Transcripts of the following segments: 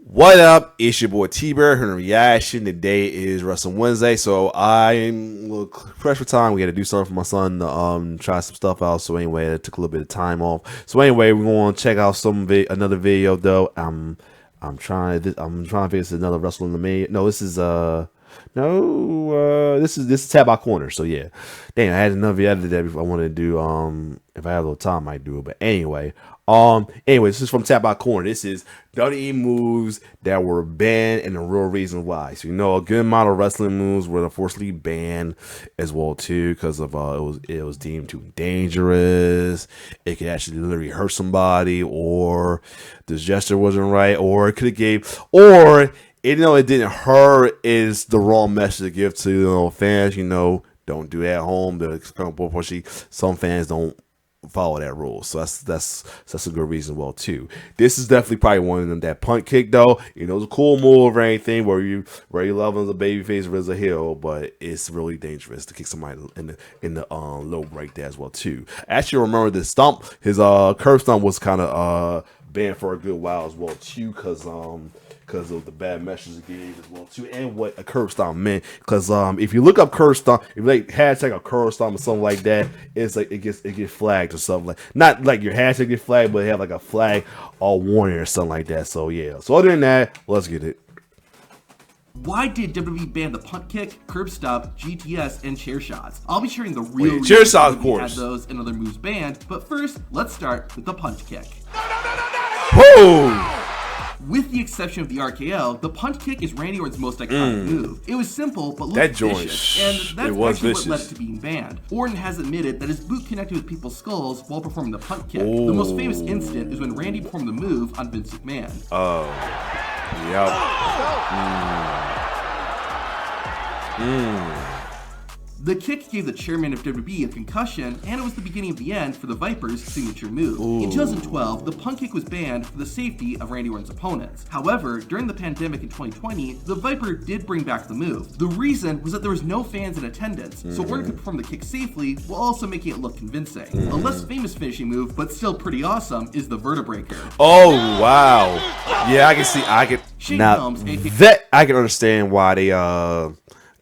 What up? It's your boy T-Bear here in reaction. Today is Wrestling Wednesday, so I'm a little pressed for time. We had to do something for my son to try some stuff out. So anyway, it took a little bit of time off. So anyway, we're going to check out another video though. I'm trying to figure this another Wrestling the Main. No, this is this is Tab by Corner. So yeah, dang, I had another video that before I wanted to do. If I had a little time, I might do it. But anyway, this is from Tab by Corner. This is WWE moves that were banned and the real reason why. So a good amount of wrestling moves were unfortunately banned as well too, because of it was deemed too dangerous. It could actually literally hurt somebody, or the gesture wasn't right, or it could have even though it didn't hurt, is the wrong message to give to fans. Don't do that at home. Unfortunately, some fans don't follow that rule, so that's a good reason too. This is definitely probably one of them. That punt kick though, it's a cool move or anything where you love him as a babyface or as a heel, but it's really dangerous to kick somebody in the low right there as well too. I actually remember this stomp, his curb stomp was kind of banned for a good while as well too, because of the bad message it gave as well too, and what a curb stomp meant. Because if you look up curb stomp, if you hashtag a curb stomp or something like that, it's like it gets flagged or something, like not like your hashtag get flagged, but it have like a flag or warning or something like that. So yeah. So other than that, let's get it. Why did WWE ban the punt kick, curb stomp, GTS, and chair shots? I'll be sharing the real chair shots, of course. Had those and other moves banned, but first, let's start with the punt kick. Whoa! With the exception of the RKO, the punt kick is Randy Orton's most iconic move. It was simple, but looked vicious, and that's actually what led it to being banned. Orton has admitted that his boot connected with people's skulls while performing the punt kick. The most famous incident is when Randy performed the move on Vince McMahon. Oh. Yep. The kick gave the chairman of WWE a concussion, and it was the beginning of the end for the Viper's signature move. In 2012, the punt kick was banned for the safety of Randy Orton's opponents. However, during the pandemic in 2020, the Viper did bring back the move. The reason was that there was no fans in attendance, so Orton could perform the kick safely while also making it look convincing. A less famous finishing move, but still pretty awesome, is the Vertebreaker. Oh wow! Yeah, I can understand why they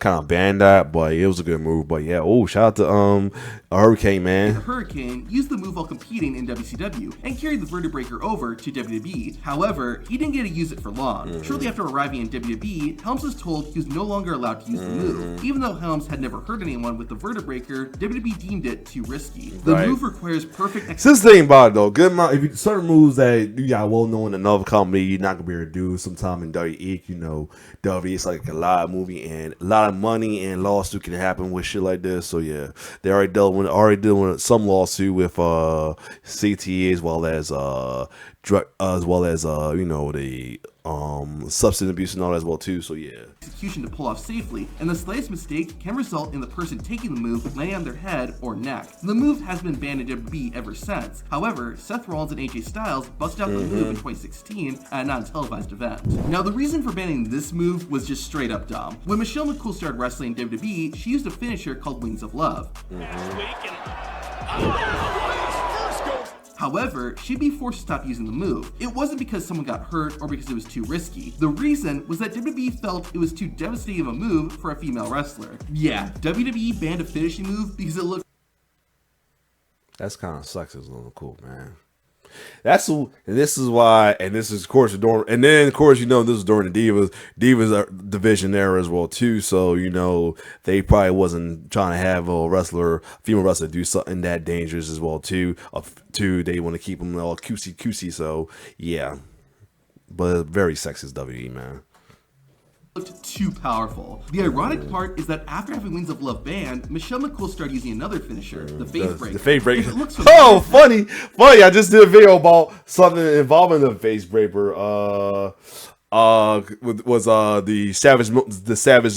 kind of banned that, but it was a good move. But yeah, shout out to Hurricane, man. The Hurricane used the move while competing in WCW and carried the Vertebreaker over to WWE. However, he didn't get to use it for long. Shortly after arriving in WWE, Helms was told he was no longer allowed to use the move. Even though Helms had never hurt anyone with the Vertebreaker, WWE deemed it too risky. The move requires perfect execution. This thing about it though, good amount. If you, certain moves that you got well known in another company, you're not gonna be able to do sometime in WWE. WWE is like a live movie, and a lot of money and lawsuit can happen with shit like this. So yeah, they already dealing with some lawsuit with CTA as well as drug, as well as the substance abuse and all that as well too. So yeah, execution to pull off safely, and the slightest mistake can result in the person taking the move landing on their head or neck. The move has been banned in WWE ever since. However, Seth Rollins and AJ Styles busted out the move in 2016 at a non-televised event. Now, the reason for banning this move was just straight up dumb. When Michelle McCool started wrestling in WWE, she used a finisher called Wings of Love. However, she'd be forced to stop using the move. It wasn't because someone got hurt or because it was too risky. The reason was that WWE felt it was too devastating of a move for a female wrestler. Yeah, WWE banned a finishing move because it looked... That's kind of sucks. It's a little cool, man. This is why, and this is of course during, and then of course this is during the Divas division era as well too. So they probably wasn't trying to have a female wrestler do something that dangerous as well too. They want to keep them all cutesy. So yeah, but very sexist WWE, man. Looked too powerful. The ironic part is that after having Wings of Love banned, Michelle McCool started using another finisher, the Face Breaker. The Face Breaker. Funny! I just did a video about something involving the Face Breaker. Was the Savage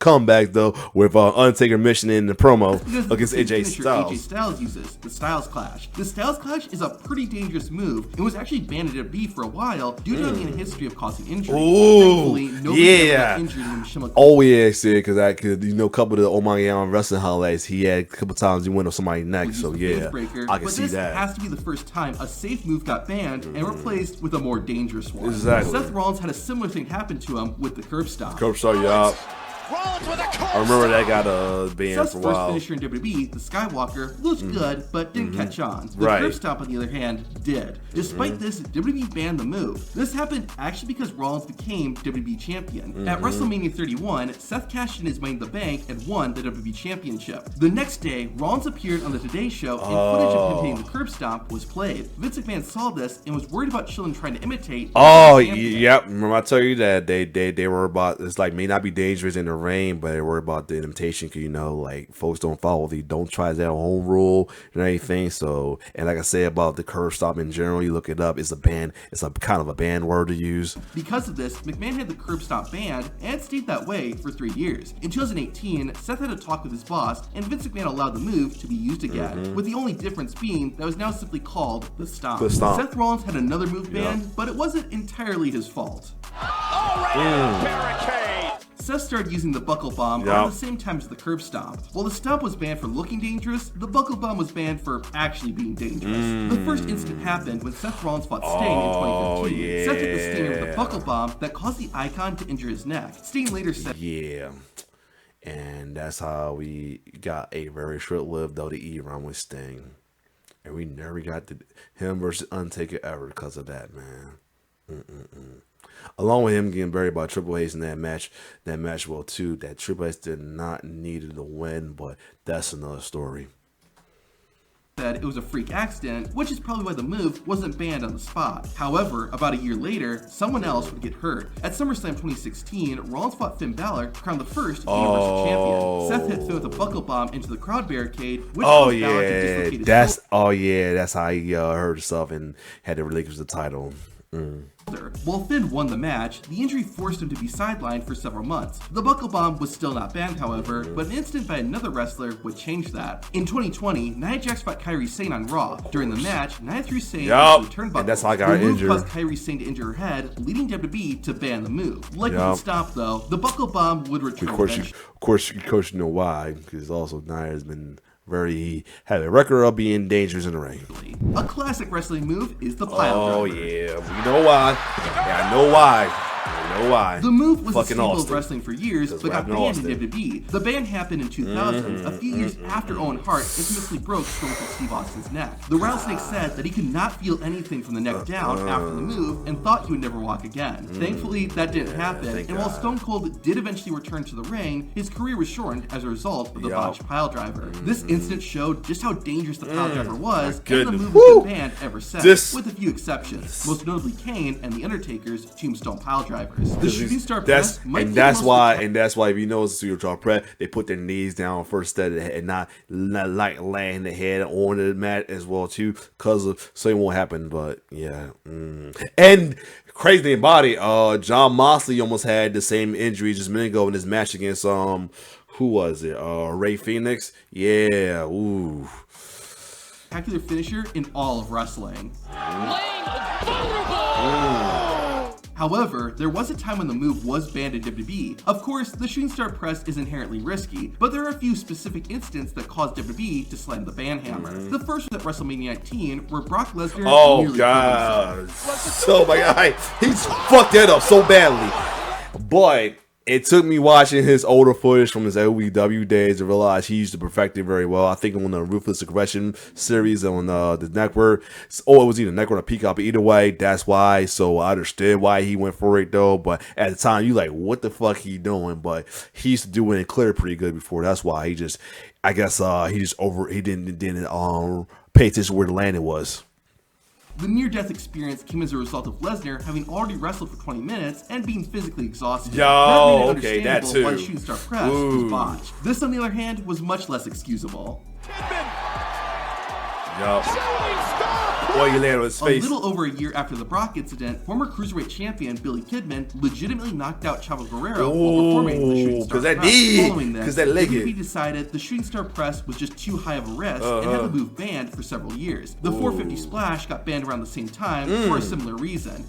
comeback though with Undertaker mission in the promo against AJ Styles. AJ Styles uses the Styles Clash. The Styles Clash is a pretty dangerous move. It was actually banned at WWE for a while due to having a history of causing injury. Thankfully, nobody ever got injured when Michelle McCool. Oh yeah, because I could a couple of the Omagyan wrestling highlights. He had a couple times he went on somebody's neck. So yeah, I can see that. This has to be the first time a safe move got banned and replaced with a more dangerous one. Exactly. Seth Rollins had a similar thing happen to him with the curb stomp. Curb stomp, yup. I remember that got banned Seth's for a first while. finisher in WWE, the Skywalker, looked good, but didn't catch on. The Right. curb stomp, on the other hand, did. Despite this, WWE banned the move. This happened actually because Rollins became WWE champion. At WrestleMania 31, Seth cashed in his Money in the Bank and won the WWE Championship. The next day, Rollins appeared on the Today Show, and footage of him hitting the curb stomp was played. Vince McMahon saw this and was worried about children trying to imitate. Oh, yep. Remember I tell you that they were about, it's like may not be dangerous in the ring, but they were about the imitation, because, you know, like, folks don't follow the don't try that home rule and everything. So, and like I said about the curb stop in general, you look it up, it's a kind of a banned word to use. Because of this, McMahon had the curb stomp banned and stayed that way for 3 years. In 2018, Seth had a talk with his boss, and Vince McMahon allowed the move to be used again, with the only difference being that it was now simply called the stomp. Seth Rollins had another move banned, but it wasn't entirely his fault. Seth started using the buckle bomb around the same time as the curb stomp. While the stomp was banned for looking dangerous, the buckle bomb was banned for actually being dangerous. The first incident happened when Seth Rollins fought Sting in 2015. Seth hit the Stinger with a buckle bomb that caused the Icon to injure his neck. Sting later said, and that's how we got a very short-lived WWE run with Sting. And we never got him versus Undertaker ever because of that, man. Along with him getting buried by Triple H in that match well too, that Triple H did not need to win, but that's another story. Said it was a freak accident, which is probably why the move wasn't banned on the spot. However, about a year later, someone else would get hurt. At SummerSlam 2016, Rollins fought Finn Balor, crowned the first Universal Champion. Seth hit Finn with a buckle bomb into the crowd barricade, which caused Balor to dislocate his shoulder. That's how he hurt himself and had to relinquish the title. While Finn won the match, the injury forced him to be sidelined for several months. The buckle bomb was still not banned, however, but an incident by another wrestler would change that. In 2020, Nia Jax fought Kairi Sane on Raw. During the match, Nia threw Sane into the turnbuckle. And that's how I got injured. The move caused Kairi Sane to injure her head, leading WWE to ban the move. Like with the stomp, though, the buckle bomb would return. Of course, you know why, because also Nia has been had a record of being dangerous in the ring. A classic wrestling move is the Piledriver. Oh yeah, we know why. Yeah, I know why. The move was a staple of wrestling for years, but got banned in WWE. The ban happened in 2000, a few years after Owen Hart infamously broke Stone Cold Steve Austin's neck. The Rattlesnake said that he could not feel anything from the neck down after the move and thought he would never walk again. Thankfully, that didn't happen, and while Stone Cold did eventually return to the ring, his career was shortened as a result of the botched Piledriver. This incident showed just how dangerous the Piledriver was, and the move has been banned ever since, with a few exceptions, most notably Kane and The Undertaker's Tombstone Piledrivers. The shooting star press might that's why if you notice the shooting star press, they put their knees down first and not like laying the head on the mat as well too, so it won't happen. But yeah, and crazy thing about it, John Moxley almost had the same injury just a minute ago in his match against who was it? Ray Phoenix. Yeah, ooh. Spectacular finisher in all of wrestling. However, there was a time when the move was banned in WWE. Of course, the shooting star press is inherently risky, but there are a few specific incidents that caused WWE to slam the ban hammer. The first was at WrestleMania 19, where Brock Lesnar nearly God. Oh my God, he's fucked that up so badly. Boy, it took me watching his older footage from his OVW days to realize he used to perfect it very well. I think on the Ruthless Aggression series on the network, it was either network or Peacock, but either way, that's why. So I understood why he went for it though. But at the time, you like, what the fuck he doing? But he used to do it in clear pretty good before. That's why he didn't pay attention where the landing was. The near-death experience came as a result of Lesnar having already wrestled for 20 minutes and being physically exhausted. That too. Why the shooting star press was botched. This, on the other hand, was much less excusable. Boy, you landed on his face. A little over a year after the Brock incident, former Cruiserweight champion Billy Kidman legitimately knocked out Chavo Guerrero while performing the shooting star press. Following this, WWE decided the shooting star press was just too high of a risk and had the move banned for several years. The 450 splash got banned around the same time for a similar reason.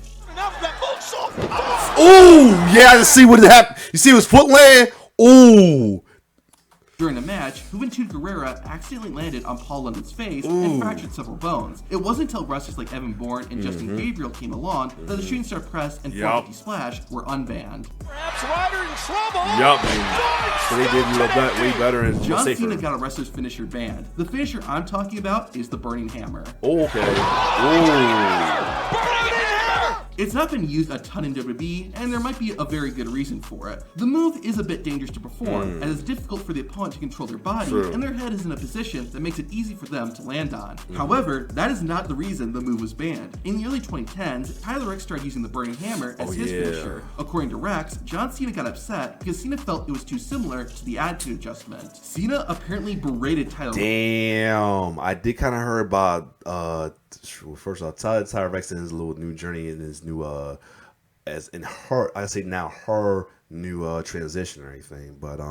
Ooh, yeah, I see what happened. You see his foot land? Ooh. During a match, Juventud Guerrera accidentally landed on Paul London's face and fractured several bones. It wasn't until wrestlers like Evan Bourne and Justin Gabriel came along that the shooting star press and 450 splash were unbanned. Perhaps Ryder in trouble. Yup, so they did way better and John safer. Cena got a wrestler's finisher banned. The finisher I'm talking about is the Burning Hammer. Okay. It's not been used a ton in WWE, and there might be a very good reason for it. The move is a bit dangerous to perform, as it's difficult for the opponent to control their body, and their head is in a position that makes it easy for them to land on. However, that is not the reason the move was banned. In the early 2010s, Tyler Rex started using the Burning Hammer as his finisher. According to Rex, John Cena got upset because Cena felt it was too similar to the attitude adjustment. Cena apparently berated Tyler. Damn, I did kind of heard about first off, Tyler Rex in his little new journey in his new as in her, I say now her new transition or anything. But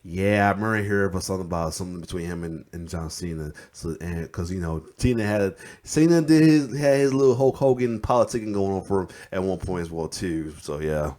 yeah, I remember hearing about something between him and John Cena. So, and because you know Cena had his little Hulk Hogan politicking going on for him at one point as well too. So yeah,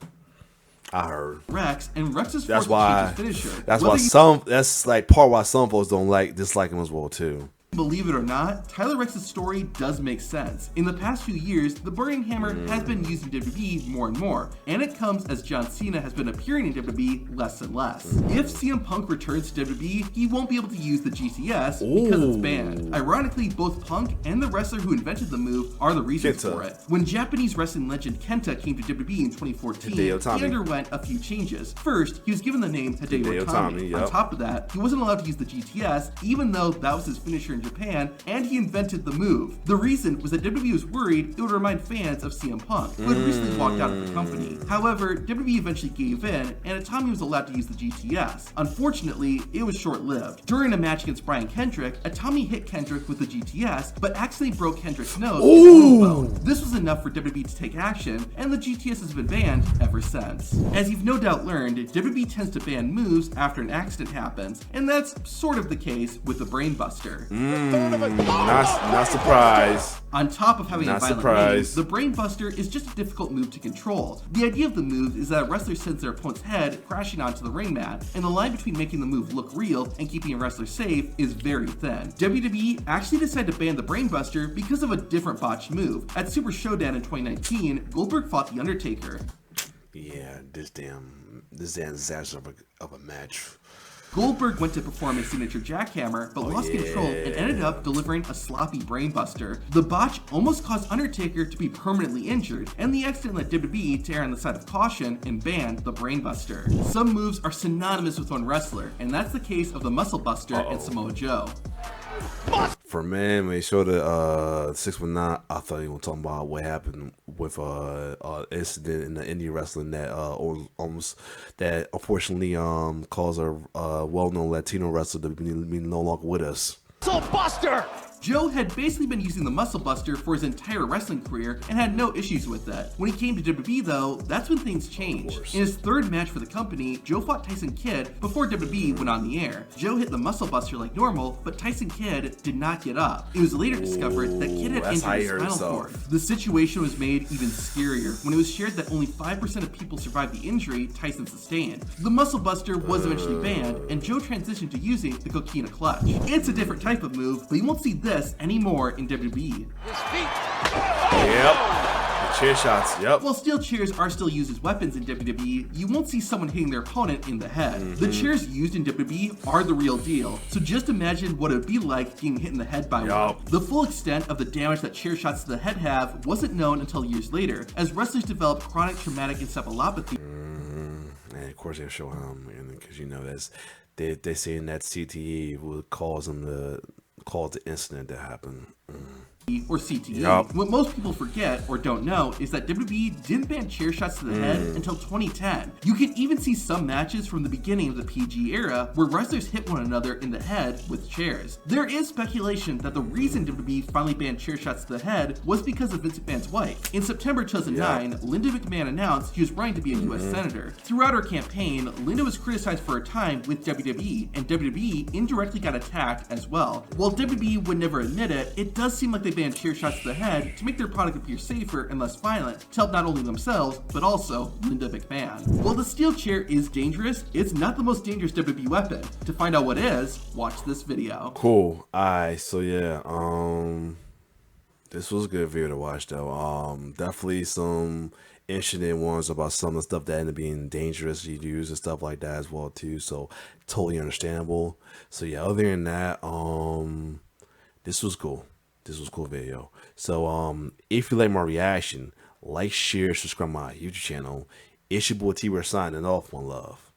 I heard Rex, and Rex is forced to change his finisher. That's like part why some folks don't dislike him as well too. Believe it or not, Tyler Rex's story does make sense. In the past few years, the Burning Hammer has been used in WWE more and more, and it comes as John Cena has been appearing in WWE less and less. If CM Punk returns to WWE, he won't be able to use the GTS because it's banned. Ironically, both Punk and the wrestler who invented the move are the reason for it. When Japanese wrestling legend Kenta came to WWE in 2014, he underwent a few changes. First, he was given the name Hideo Itami. On top of that, he wasn't allowed to use the GTS, even though that was his finisher in Japan, and he invented the move. The reason was that WWE was worried it would remind fans of CM Punk, who had recently walked out of the company. However, WWE eventually gave in, and Itami was allowed to use the GTS. Unfortunately, it was short-lived. During a match against Brian Kendrick, Itami hit Kendrick with the GTS, but accidentally broke Kendrick's nose and bone. This was enough for WWE to take action, and the GTS has been banned ever since. As you've no doubt learned, WWE tends to ban moves after an accident happens, and that's sort of the case with the Brainbuster. Not surprised. On top of having a violent name, the Brainbuster is just a difficult move to control. The idea of the move is that a wrestler sends their opponent's head crashing onto the ring mat, and the line between making the move look real and keeping a wrestler safe is very thin. WWE actually decided to ban the Brainbuster because of a different botched move. At Super Showdown in 2019, Goldberg fought The Undertaker. Yeah, this damn disaster of a match. Goldberg went to perform his signature jackhammer, but lost control and ended up delivering a sloppy brainbuster. The botch almost caused Undertaker to be permanently injured, and the accident led WWE to err on the side of caution and banned the brainbuster. Some moves are synonymous with one wrestler, and that's the case of the Muscle Buster and Samoa Joe. For man, when they showed the 619, I thought he was talking about what happened with incident in the indie wrestling that that unfortunately caused a well-known Latino wrestler to be no longer with us. Muscle Buster! Joe had basically been using the Muscle Buster for his entire wrestling career and had no issues with it. When he came to WWE though, that's when things changed. In his third match for the company, Joe fought Tyson Kidd before WWE went on the air. Joe hit the Muscle Buster like normal, but Tyson Kidd did not get up. It was later discovered that Kidd had injured his spinal cord. The situation was made even scarier when it was shared that only 5% of people survived the injury Tyson sustained. The Muscle Buster was eventually banned, and Joe transitioned to using the Coquina Clutch. It's a different type of move, but you won't see this anymore in WWE. Yep. Chair shots, yep. While steel chairs are still used as weapons in WWE, you won't see someone hitting their opponent in the head. The chairs used in WWE are the real deal, so just imagine what it would be like getting hit in the head by one. The full extent of the damage that chair shots to the head have wasn't known until years later, as wrestlers developed chronic traumatic encephalopathy. And of course they show him, because you know they're saying that CTE would cause them to cause the incident that happened. Or CTE. What most people forget or don't know is that WWE didn't ban chair shots to the head until 2010. You can even see some matches from the beginning of the PG era where wrestlers hit one another in the head with chairs. There is speculation that the reason WWE finally banned chair shots to the head was because of Vince McMahon's wife. In September 2009, Linda McMahon announced she was running to be a U.S. Senator. Throughout her campaign, Linda was criticized for her time with WWE, and WWE indirectly got attacked as well. While WWE would never admit it, it does seem like they've band chair shots to the head to make their product appear safer and less violent to help not only themselves, but also Linda McMahon. While the steel chair is dangerous, it's not the most dangerous WWE weapon. To find out what is, watch this video. Cool. Alright, so yeah, this was a good video to watch though. Definitely some interesting ones about some of the stuff that ended up being dangerous to use and stuff like that as well too. So totally understandable. So yeah, other than that, this was cool. This was a cool video. So if you like my reaction, like, share, subscribe my YouTube channel. It's your boy T-Bear signing off. One love.